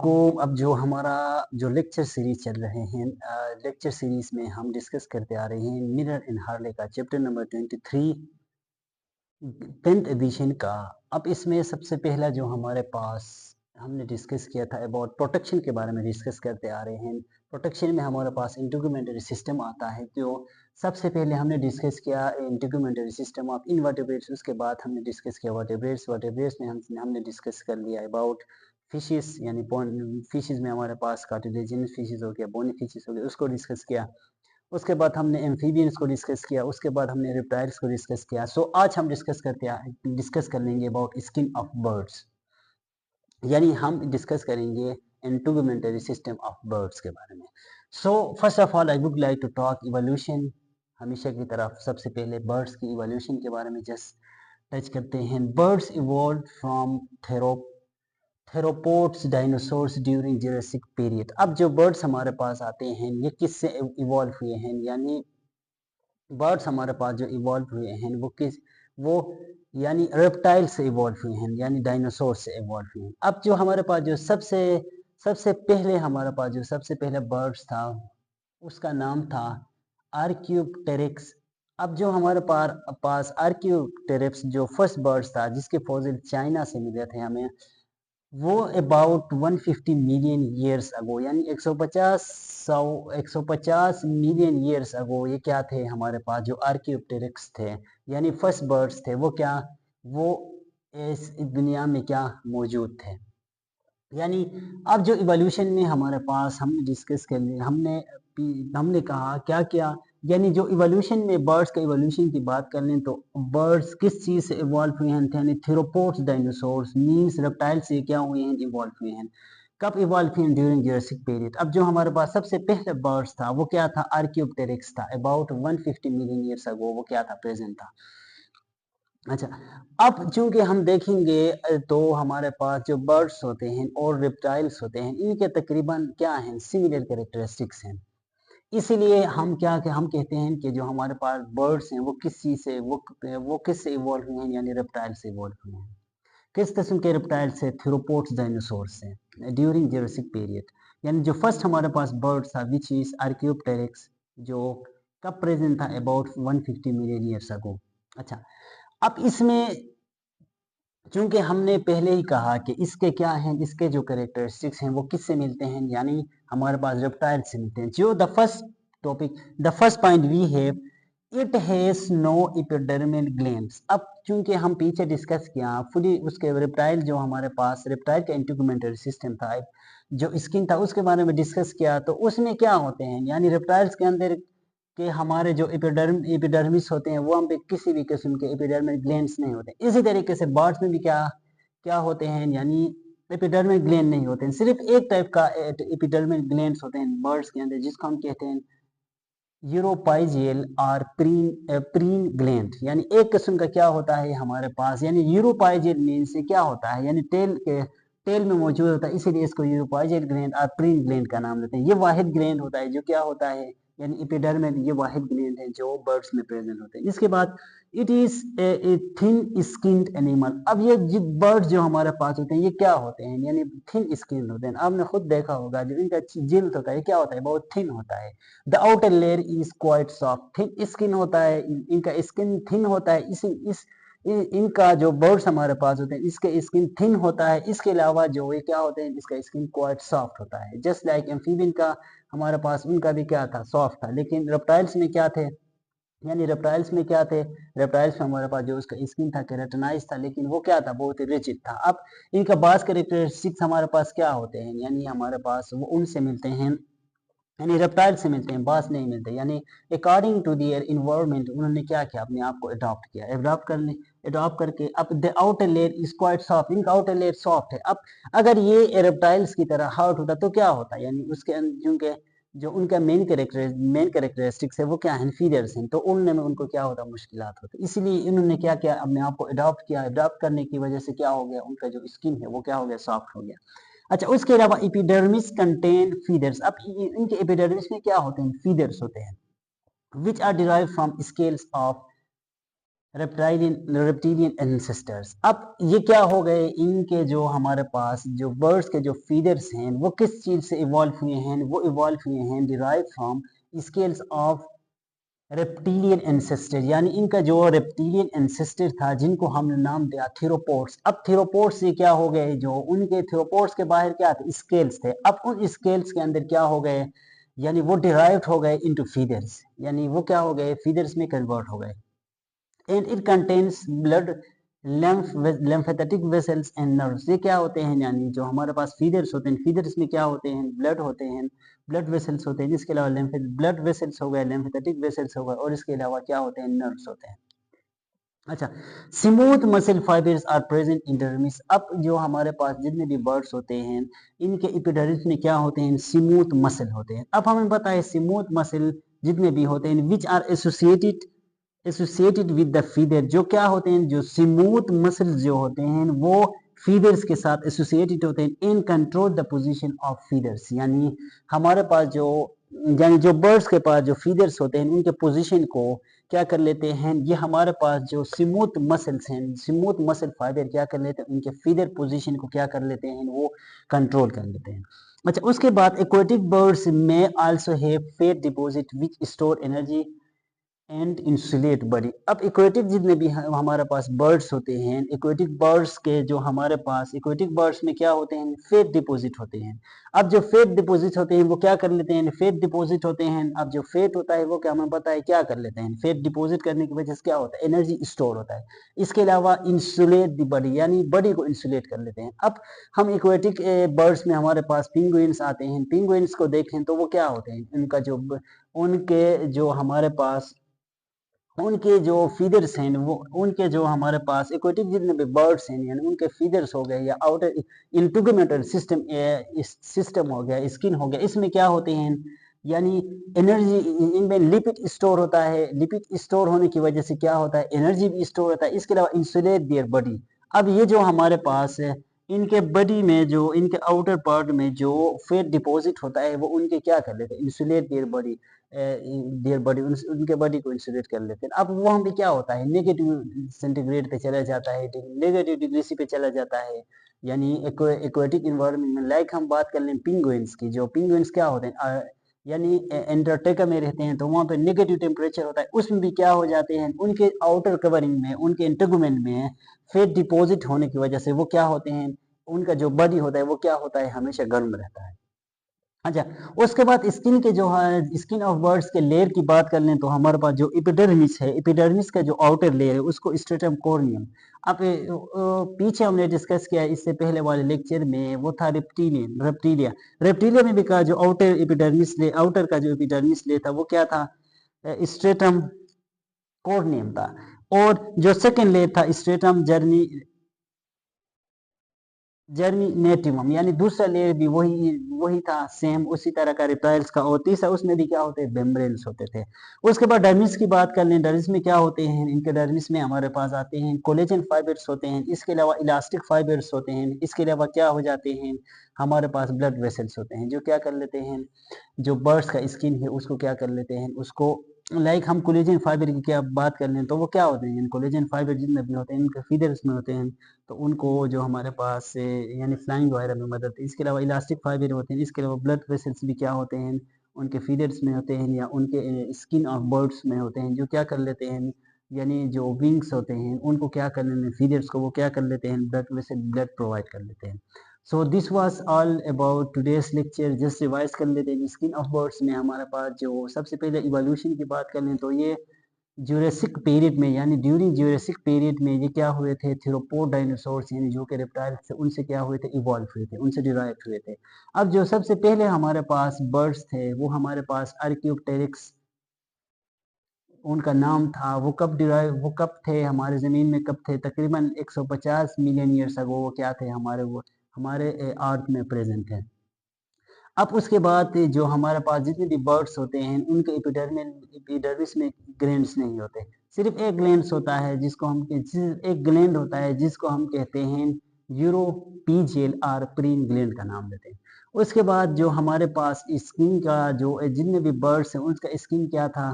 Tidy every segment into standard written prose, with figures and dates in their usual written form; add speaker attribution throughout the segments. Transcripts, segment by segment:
Speaker 1: वालेकुम। अब जो हमारा जो लेक्चर सीरीज चल रहे हैं, लेक्चर सीरीज में हम डिस्कस करते आ रहे हैं मिरर एंड हार्ले का चैप्टर नंबर 23 10th एडिशन का। अब इसमें सबसे पहला जो हमारे पास हमने डिस्कस किया था अबाउट प्रोटेक्शन के बारे में डिस्कस करते आ रहे हैं। प्रोटेक्शन में हमारे पास इंटीग्यूमेंटरी सिस्टम आता है। तो सबसे पहले हमने डिस्कस किया इंटीग्यूमेंटरी सिस्टम ऑफ इनवर्टेब्रेट्स, उसके बाद हमने डिस्कस किया वर्टेब्रेट्स। वर्टेब्रेट्स में हमने डिस्कस कर लिया अबाउट फिशेस, यानी फिशेस में हमारे पास कार्टिलेजिनस फिशेस हो गया, बोनी फिशेस हो गया, उसको डिस्कस किया। उसके बाद हमने एम्फीबियंस को डिस्कस किया, उसके बाद हमने रेप्टाइल्स को डिस्कस किया। सो आज हम डिस्कस कर लेंगे अबाउट स्किन ऑफ बर्ड्स, यानी हम डिस्कस करेंगे इंटीग्यूमेंटरी सिस्टम ऑफ बर्ड्स के बारे में। So first of all I would like to talk evolution. हमेशा की तरफ सबसे पहले बर्ड्स की इवोल्यूशन के बारे में जस्ट टच करते हैं। Birds evolve from theropods dinosaurs during Jurassic period. अब जो बर्ड्स हमारे पास आते हैं ये किससे इवॉल्व हुए हैं, यानी बर्ड्स हमारे पास जो इवॉल्व हुए हैं वो यानी रेप्टाइल से इवॉल्व हुए हैं, यानी डायनासोर से इवॉल्व हुए हैं। अब जो हमारे पास जो सबसे पहले हमारे पास जो सबसे पहले बर्ड्स था उसका नाम था आर्क्योप्टेरिक्स। अब जो हमारे पास आर्क्योप्टेरिक्स जो फर्स्ट बर्ड्स था जिसके फॉसिल चाइना से मिले थे हमें, वो अबाउट 150 मिलियन ईयर्स अगो, यानी 150 मिलियन ईयर्स अगो ये क्या थे हमारे पास जो आर्क्योप्टेरिक्स थे, यानी फर्स्ट बर्ड्स थे। वो इस दुनिया में क्या मौजूद थे। यानी अब जो इवोल्यूशन में हमारे पास हमने डिस्कस कर लिया, हमने कहा क्या क्या, यानी जो इवोल्यूशन में बर्ड्स का इवोल्यूशन की बात कर लें तो बर्ड्स किस चीज़ से इवॉल्व हुए हैं, यानी थेरोपोड्स डायनासोर्स मींस रेप्टाइल से क्या हुए हैं, इवॉल्व हुए हैं। कब इवॉल्व हुए हैं? During Jurassic period. अब जो हमारे पास सबसे पहले बर्ड्स था वो क्या था, आर्क्योप्टेरिक्स था। अबाउट 150 मिलियन ईयर्स अगो वो क्या था, प्रेजेंट था। अच्छा, अब चूंकि हम देखेंगे तो हमारे पास जो बर्ड्स होते हैं और रेप्टाइल्स होते हैं इनके तकरीबन क्या हैं, सिमिलर कैरेक्टरिस्टिक्स हैं। इसीलिए हम कहते हैं कि जो हमारे पास बर्ड्स हैं वो किस चीज़ से वो किस से इवॉल्व हुए हैं, यानी रेप्टाइल से इवॉल्व हुए हैं। किस किस्म के रेप्टाइल से? थ्रोपोड्स डायनासोर्स से ड्यूरिंग जुरासिक पीरियड। यानी जो फर्स्ट हमारे पास बर्ड था विच इज आर्क्योप्टेरिक्स, जो कब प्रेजेंट था, अबाउट 150 मिलियन ईयर्स अगो। अच्छा, अब इसमें चूंकि हमने पहले ही कहा कि इसके क्या हैं, इसके जो कैरेक्टरिस्टिक्स हैं वो किससे मिलते हैं, यानी हमारे पास रेप्टाइल से मिलते हैं। जो the first point we have, it has no epidermal glands. अब चूंकि हम पीछे डिस्कस किया फुली उसके रेप्टाइल, जो हमारे पास रेप्टाइल का इंटीग्यूमेंटरी सिस्टम था, जो स्किन था उसके बारे में डिस्कस किया, तो उसमें क्या होते हैं, यानी रेप्टाइल्स के अंदर कि हमारे जो एपिडर्मिस होते हैं वो हम पे किसी भी किस्म के एपिडर्मल ग्लैंड्स नहीं होते। इसी तरीके से बर्ड्स में भी क्या क्या होते हैं, यानी एपिडर्मल ग्लैंड नहीं होते हैं। सिर्फ एक टाइप का एपिडर्मल ग्लैंड्स होते हैं बर्ड्स के अंदर, जिसको हम कहते हैं यूरोपाइजियल और प्रीन ग्लैंड। यानी एक किस्म का क्या होता है हमारे पास, यानी यूरोपाइजियल मीन से क्या होता है, यानी टेल में मौजूद होता है, इसीलिए इसको यूरोपाइजियल ग्लैंड और प्रीन ग्लैंड का नाम देते हैं। ये वाहिद ग्लैंड होता है जो क्या होता है, यानी एपिडर्मल, ये वाहिद ग्लैंड है जो बर्ड्स में प्रेजेंट होते हैं। इसके बाद it is a thin skinned animal. अब ये बर्ड्स जो हमारे पास होते हैं ये क्या होते हैं, यानी थिन स्किन होते हैं। आपने खुद देखा होगा जो इनका जिल्द होता है क्या होता है, बहुत थिन होता है। The outer layer is quite soft, thin skin होता है, इनका स्किन थिन होता है। इनका जो बर्ड्स हमारे पास होते हैं इसके स्किन थिन होता है। इसके अलावा जो ये क्या होते हैं, इसका स्किन क्वाइट सॉफ्ट होता है। जस्ट लाइक एम्फीबियन का हमारे पास उनका भी क्या था, सॉफ्ट था। लेकिन रेप्टाइल्स में क्या थे, यानी रेप्टाइल्स में क्या थे, रेप्टाइल्स में हमारे पास जो उसका स्किन था केराटिनाइज था, लेकिन वो क्या था, बहुत ही रिजिड था। अब इनका बास कैरेक्टरिस्टिक्स हमारे पास क्या होते हैं, यानी हमारे पास वो उनसे मिलते हैं, यानी रेप्टाइल से मिलते हैं, बास नहीं मिलते। यानी अकॉर्डिंग टू दियर इन्वायरमेंट उन्होंने क्या किया, अपने आप को अडॉप्ट किया। अडॉप्ट करके अब the outer layer is quite soft, इनका आउटर लेयर सॉफ्ट है। अब अगर ये रेप्टाइल्स की तरह हार्ड होता तो क्या होता, यानी उसके क्योंकि जो उनका मेन कैरेक्टरिस्टिक्स है वो क्या है, फीडर्स हैं, तो उड़ने में उनको क्या होता, मुश्किलात होती। इसलिए इन्होंने क्या किया, अपने आप को अडॉप्ट किया। अडॉप्ट करने की वजह से क्या हो गया, उनका जो स्किन है वो क्या हो गया, सॉफ्ट हो गया। अच्छा, उसके अलावा एपिडर्मिस कंटेन फीडर्स। अब इनके एपिडर्मिस में क्या होते हैं, फीडर्स होते हैं, which are derive from scales of reptilian ancestors. अब ये क्या हो गए, इनके जो हमारे पास जो बर्ड्स के जो फीदर्स हैं वो किस चीज से इवॉल्व हुए हैं, वो इवॉल्व हुए हैं derive from scales of reptilian ancestor, यानी इनका जो रेप्टिलियन एंसेस्टर था जिनको हमने नाम दिया थीरोपोड्स। अब थीरोपोड्स से क्या हो गए, जो उनके थीरोपोड्स के बाहर क्या थे, स्केल्स थे। अब उन स्केल्स के अंदर क्या हो गए, यानी वो डिराइव्ड हो गए इनटू फीदर्स, यानी वो क्या हो गए, फीदर्स में कन्वर्ट हो गए। And it contains blood, lymphatic vessels and nerves. ये क्या होते हैं, यानी जो हमारे पास फीदर्स होते हैं, फीदर्स में क्या होते हैं, ब्लड होते हैं, ब्लड वेसल्स होते हैं, इसके अलावा ब्लड वेसल्स हो गए, lymphatic वेसल्स हो गए, और इसके अलावा क्या होते हैं, नर्व्स होते हैं। अच्छा, smooth muscle fibres are present in dermis. अब जो हमारे पास जितने भी बर्ड्स होते हैं इनके एपिडर्मिस में क्या होते हैं, स्मूथ मसल होते हैं। अब हमें पता है स्मूथ मसल जितने भी होते हैं which are associated with the feather, जो क्या होते हैं, जो स्मूथ मसल्स जो होते हैं वो फीदर्स के साथ एसोसिएटेड होते हैं in control the position of feathers. यानी हमारे पास जो, यानी जो बर्ड्स के पास जो फीदर्स होते हैं उनके पोजीशन को क्या कर लेते हैं, ये हमारे पास जो स्मूथ मसल्स हैं, स्मूथ मसल फाइबर क्या कर लेते हैं, उनके फीदर पोजीशन को क्या कर लेते हैं, वो कंट्रोल कर लेते हैं। अच्छा, उसके बाद एक्वेटिक बर्ड्स में also have fat deposit which store energy and insulate body. अब एक्वेटिक जितने भी हमारे पास बर्ड्स होते हैं, एक्वेटिक बर्ड्स के जो हमारे पास एक्वेटिक बर्ड्स में क्या होते हैं, फेट डिपॉजिट होते हैं। अब जो फेट डिपॉजिट होते हैं वो क्या कर लेते हैं, फेट डिपॉजिट होते हैं। अब जो फेट होता है वो क्या हमें पता है क्या कर लेते हैं, फेट डिपॉजिट करने की वजह से क्या होता है, एनर्जी स्टोर होता है। इसके अलावा इंसुलेट द बॉडी, यानी बॉडी को इंसुलेट कर लेते हैं। अब हम एक्वेटिक बर्ड्स में हमारे पास पिंगुइन्स आते हैं, पिंगुइन्स को देखें तो वो क्या होते हैं, उनके जो हमारे पास उनके जो फीदर्स हैं, वो उनके जो हमारे पास एक्वेटिक जितने भी बर्ड्स हैं यानी उनके फीदर्स हो गए या आउटर इंटीग्यूमेंटल सिस्टम हो गया, स्किन हो गया, इसमें क्या होते हैं, यानी एनर्जी, इनमें लिपिड स्टोर होता है। लिपिड स्टोर होने की वजह से क्या होता है, एनर्जी भी स्टोर होता है। इसके अलावा इंसुलेट देयर बॉडी। अब ये जो हमारे पास है इनके बॉडी में, जो इनके आउटर पार्ट में जो फेट डिपॉजिट होता है वो उनके क्या कर लेते हैं, insulate their body, their body, उनके बॉडी को इंसुलेट कर लेते हैं। अब वहाँ पे क्या होता है, नेगेटिव सेंटीग्रेड पे चला जाता है, नेगेटिव डिग्री पे चला जाता है। यानी एक्वेटिक इन्वायरमेंट में, लाइक हम बात कर लें पिंगुइन्स की, जो पिंगुइन्स क्या होते हैं यानी एंटार्क्टिका में रहते हैं, तो वहाँ पे नेगेटिव टेम्परेचर होता है, उसमें भी क्या हो जाते हैं, उनके आउटर कवरिंग में, उनके इंटेगुमेंट में फेट डिपॉजिट होने की वजह से वो क्या होते हैं, उनका जो बॉडी होता है वो क्या होता है, हमेशा गर्म रहता है। अच्छा, उसके बाद स्किन के जो है, स्किन ऑफ बर्ड्स के लेयर की बात कर लें तो हमारे पास जो एपिडर्मिस है, एपिडर्मिस का जो आउटर लेयर है उसको स्ट्रेटम कॉर्नियम। अब पीछे हमने डिस्कस किया इससे पहले वाले लेक्चर में, वो था रेप्टिलिया। रेप्टिलिया में भी का जो आउटर एपिडर्मिस ले, आउटर का जो एपिडर्मिस ले था वो क्या था, स्ट्रेटम कॉर्नियम था। और जो सेकेंड लेयर था स्ट्रेटम जर्मिनेटिवम, यानी दूसरा लेयर भी वही वही था, सेम उसी तरह का रिप्टाइल्स का। और तीसरा उसमें भी क्या होते हैं, मेम्ब्रेन्स होते थे। उसके बाद डर्मिस की बात कर लें, डर्मिस में क्या होते हैं, इनके डर्मिस में हमारे पास आते हैं कोलेजन फाइबर्स होते हैं, इसके अलावा इलास्टिक फाइबर्स होते हैं, इसके अलावा क्या हो जाते हैं, हमारे पास ब्लड वेसल्स होते हैं, जो क्या कर लेते हैं, जो बर्ड्स का स्किन है उसको क्या कर लेते हैं, उसको, लाइक हम कोलेजन फाइबर की क्या बात कर लें तो वो क्या होते हैं, कोलेजन फाइबर जितने भी होते हैं इनके फीदर्स में होते हैं, तो उनको जो हमारे पास से यानी फ्लाइंग वगैरह में मदद है। इसके अलावा इलास्टिक फाइबर होते हैं, इसके अलावा ब्लड वेसल्स भी क्या होते हैं, उनके फीदर्स में होते हैं या उनके स्किन ऑफ बर्ड्स में होते हैं, जो क्या कर लेते हैं, यानी जो विंग्स होते हैं उनको क्या कर लेते हैं, फीदर्स को वो क्या कर लेते हैं, ब्लड वेसल ब्लड प्रोवाइड कर लेते हैं। So this was all about today's lecture. Just revise कर लेते हैं, स्किन ऑफ बर्ड्स में हमारे पास जो सबसे पहले इवोल्यूशन की बात कर लें तो ये ज्यूरेसिक पीरियड में, यानी ड्यूरिंग ज्यूरेसिक पीरियड में ये क्या हुए थे, थिरोपोड डायनासोर्स, यानी जो कि रेप्टाइल्स थे उनसे क्या हुए थे, इवॉल्व हुए थे, उनसे डिराइव हुए थे। अब जो सबसे पहले हमारे पास बर्ड्स थे वो हमारे पास आर्क्योप्टेरिक्स उनका नाम था। वो कब थे हमारे ज़मीन में, कब थे, तकरीबन 150 मिलियन ईयर्स अगो वो क्या थे, हमारे अर्थ में प्रेजेंट है। अब उसके बाद जो हमारे पास जितने भी बर्ड्स होते हैं उनके एपिडर्मिस में ग्लैंड्स नहीं होते, सिर्फ एक ग्लैंड्स होता है एक ग्लैंड होता है जिसको हम कहते हैं यूरोपीजियल और प्रीन ग्लैंड का नाम देते हैं। उसके बाद जो हमारे पास स्किन का जो जितने भी बर्ड्स हैं उसका स्किन क्या था,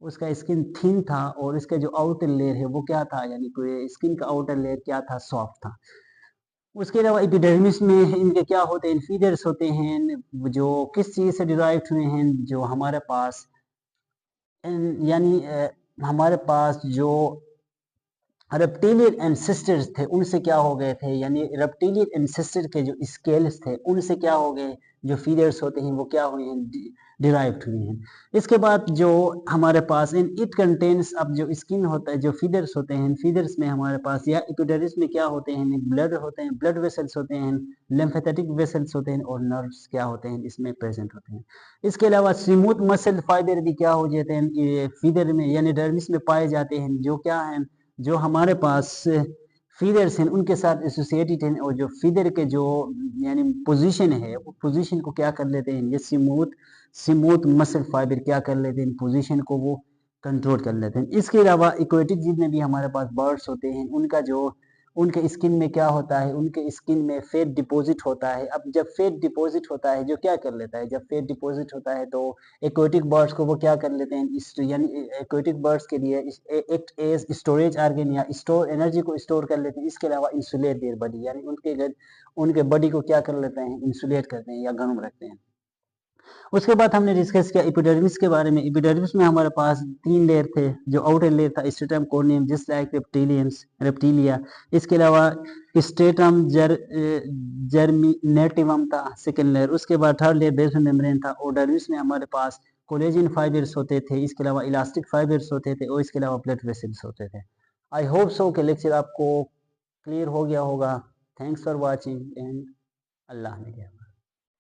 Speaker 1: उसका स्किन थिन था और इसका जो आउटर लेयर है वो क्या था, यानी कि स्किन का आउटर लेयर क्या था, सॉफ्ट था। उसके अलावा एपिडर्मिस में इनके क्या होते हैं, फीदर्स होते हैं, जो किस चीज़ से डिराइव हुए हैं, जो हमारे पास यानी हमारे पास जो रेप्टिलियन एंसेस्टर्स थे उनसे क्या हो गए थे, यानी रेप्टिलियन एंसेस्टर के जो स्केल्स थे उनसे क्या हो गए, जो फीदर्स होते हैं वो क्या हुए हैं, डिराइव्ड हुए हैं। इसके बाद जो हमारे पास इन इट कंटेन्स, अब जो स्किन होता है, जो फीदर्स होते हैं, फीदर्स में हमारे पास या एपिडर्मिस में क्या होते हैं, ब्लड होते हैं, ब्लड वेसल्स होते हैं, लिम्फेटिक वेसल्स होते हैं और नर्व्स क्या होते हैं इसमें प्रेजेंट होते हैं। इसके अलावा स्मूथ मसल फाइबर भी क्या हो जाते हैं ये फीदर में यानी डर्मिस में पाए जाते हैं, जो क्या है, जो हमारे पास फीदर्स हैं उनके साथ एसोसिएटेड हैं, और जो फीदर के जो यानी पोजीशन है वो पोजीशन को क्या कर लेते हैं, ये स्मूथ मसल फाइबर क्या कर लेते हैं, पोजीशन को वो कंट्रोल कर लेते हैं। इसके अलावा एक्वेटिक जितने भी हमारे पास बर्ड्स होते हैं उनका जो उनके स्किन में क्या होता है, उनके स्किन में फेट डिपॉजिट होता है। अब जब फेट डिपॉजिट होता है जो क्या कर लेता है, जब फेट डिपॉजिट होता है तो एक्वेटिक बर्ड्स को वो क्या कर लेते हैं, यानी एक्वेटिक बर्ड्स के लिए एक्ट एज स्टोरेज ऑर्गन या स्टोर एनर्जी को स्टोर कर लेते हैं। इसके अलावा इंसुलेट देयर बॉडी, यानी उनके बॉडी को क्या कर लेते हैं, इंसुलेट करते हैं या गर्म रखते हैं। उसके बाद हमने डिस्कस किया एपिडर्मिस के बारे में। एपिडर्मिस में हमारे पास 3 लेयर थे, जो आउटर लेयर था stratum corneum just like reptilia. इसके अलावा स्ट्रेटम जर्मिनेटिवम था सेकेंड लेयर। उसके बाद थर्ड लेयर बेसमेंट मेम्ब्रेन था। और डर्मिस में हमारे पास कोलेजन फाइबर्स होते थे, इसके अलावा इलास्टिक फाइबर्स होते थे और इसके अलावा ब्लड वेसल्स होते थे। आई होप सो कि लेक्चर आपको क्लियर हो गया होगा। थैंक्स फॉर वॉचिंग एंड अल्लाह ने